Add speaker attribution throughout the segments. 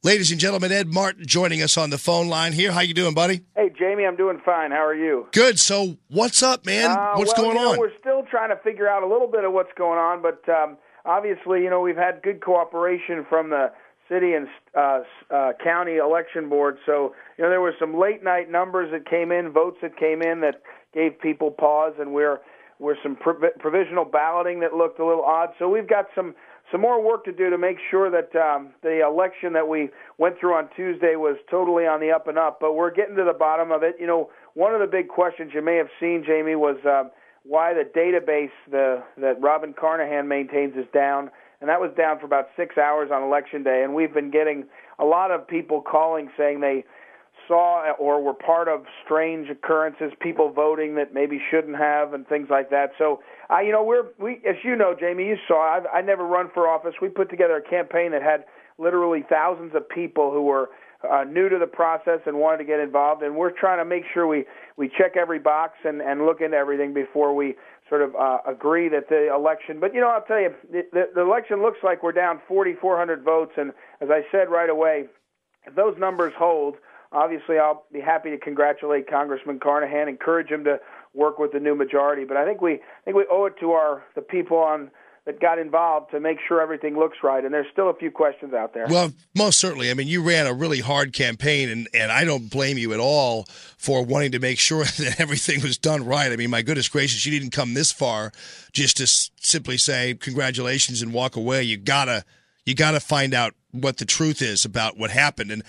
Speaker 1: Ladies and gentlemen, Ed Martin joining us on the phone line here. How you doing, buddy?
Speaker 2: Hey, Jamie, I'm doing fine. How are you?
Speaker 1: Good. So what's up, man? What's going on?
Speaker 2: We're still trying to figure out a little bit of what's going on, but obviously, we've had good cooperation from the city and county election board. So, there were some late-night numbers that came in, votes that came in that gave people pause, and we're some provisional balloting that looked a little odd. So we've got some more work to do to make sure that the election that we went through on Tuesday was totally on the up and up. But we're getting to the bottom of it. One of the big questions you may have seen, Jamie, was why the database that Robin Carnahan maintains is down. And that was down for about 6 hours on Election Day. And we've been getting a lot of people calling saying they saw or were part of strange occurrences, people voting that maybe shouldn't have, and things like that. So, we as you know, Jamie, you saw, I never run for office. We put together a campaign that had literally thousands of people who were new to the process and wanted to get involved, and we're trying to make sure we check every box and look into everything before we sort of agree that the election. But, I'll tell you, the election looks like we're down 4,400 votes, and as I said right away, if those numbers hold, obviously, I'll be happy to congratulate Congressman Carnahan, encourage him to work with the new majority. But I think we owe it to the people that got involved to make sure everything looks right. And there's still a few questions out there.
Speaker 1: Well, most certainly. I mean, you ran a really hard campaign, and I don't blame you at all for wanting to make sure that everything was done right. I mean, my goodness gracious, you didn't come this far just to simply say congratulations and walk away. You gotta find out what the truth is about what happened. And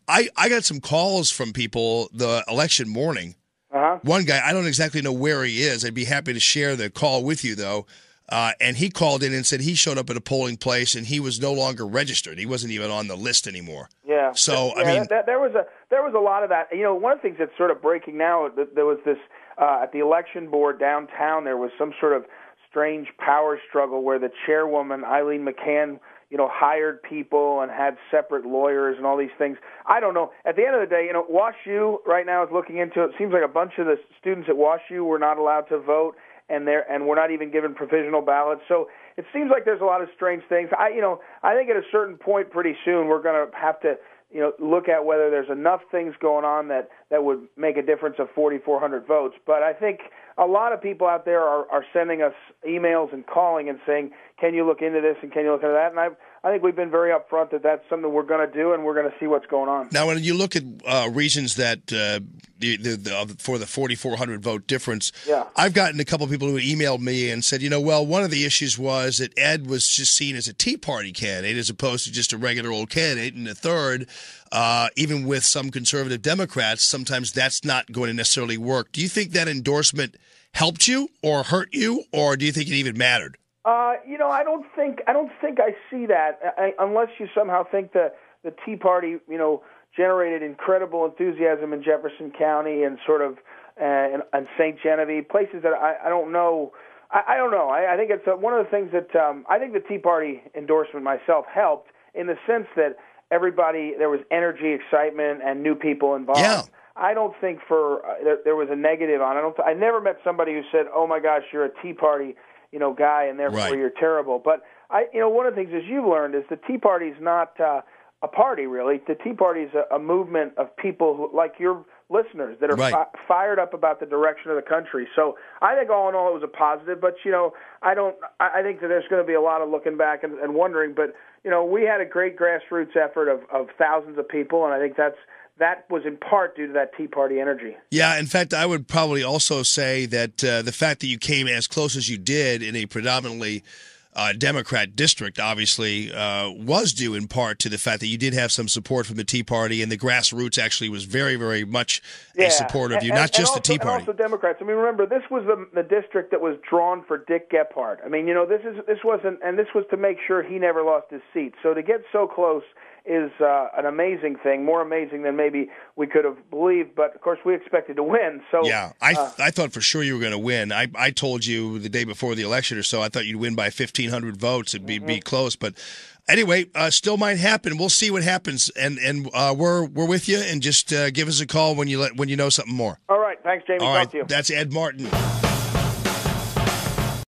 Speaker 1: I got some calls from people the election morning.
Speaker 2: Uh-huh.
Speaker 1: One guy, I don't exactly know where he is. I'd be happy to share the call with you, though. And he called in and said he showed up at a polling place and he was no longer registered. He wasn't even on the list anymore.
Speaker 2: Yeah.
Speaker 1: So,
Speaker 2: yeah,
Speaker 1: I mean,
Speaker 2: there was a lot of that. One of the things that's sort of breaking now, there was this, at the election board downtown, there was some sort of strange power struggle where the chairwoman, Eileen McCann, hired people and had separate lawyers and all these things. I don't know. At the end of the day, WashU right now is looking into it. It seems like a bunch of the students at WashU were not allowed to vote, and we're not even given provisional ballots. So it seems like there's a lot of strange things. I think at a certain point pretty soon we're going to have to look at whether there's enough things going on that would make a difference of 4,400 votes. But I think a lot of people out there are sending us emails and calling and saying, can you look into this and can you look into that? And I think we've been very upfront that that's something we're going to do, and we're going to see what's going on.
Speaker 1: Now, when you look at reasons that for the 4,400 vote difference,
Speaker 2: yeah.
Speaker 1: I've gotten a couple of people who emailed me and said, one of the issues was that Ed was just seen as a Tea Party candidate as opposed to just a regular old candidate. And the third, even with some conservative Democrats, sometimes that's not going to necessarily work. Do you think that endorsement helped you or hurt you, or do you think it even mattered?
Speaker 2: I don't think I see that unless you somehow think the Tea Party, generated incredible enthusiasm in Jefferson County and sort of and St. Genevieve, places that I don't know. I don't know. I think it's one of the things that I think the Tea Party endorsement myself helped in the sense that there was energy, excitement, and new people involved.
Speaker 1: Yeah.
Speaker 2: I don't think there was a negative on it. I never met somebody who said, "Oh my gosh, you're a Tea Party, guy, and therefore
Speaker 1: right.
Speaker 2: You're terrible." But one of the things, as you've learned, is the Tea Party is not a party, really. The Tea Party is a movement of people who, like your listeners, that are
Speaker 1: right.
Speaker 2: Fired up about the direction of the country. So I think all in all it was a positive. But I think that there's going to be a lot of looking back and wondering. But we had a great grassroots effort of thousands of people, and I think that was in part due to that Tea Party energy.
Speaker 1: Yeah, in fact, I would probably also say that the fact that you came as close as you did in a predominantly Democrat district, obviously, was due in part to the fact that you did have some support from the Tea Party, and the grassroots actually was very, very much a supporter of you, not just the Tea Party.
Speaker 2: And also Democrats. I mean, remember, this was the district that was drawn for Dick Gephardt. I mean, this was to make sure he never lost his seat. So to get so close is an amazing thing, more amazing than maybe we could have believed. But, of course, we expected to win. So
Speaker 1: yeah, I thought for sure you were going to win. I told you the day before the election or so, I thought you'd win by 1,500 votes. It'd be close. But anyway, still might happen. We'll see what happens. And we're with you. And just give us a call when you know something more.
Speaker 2: All right. Thanks, Jamie.
Speaker 1: All
Speaker 2: Talk
Speaker 1: right.
Speaker 2: to you.
Speaker 1: That's Ed Martin.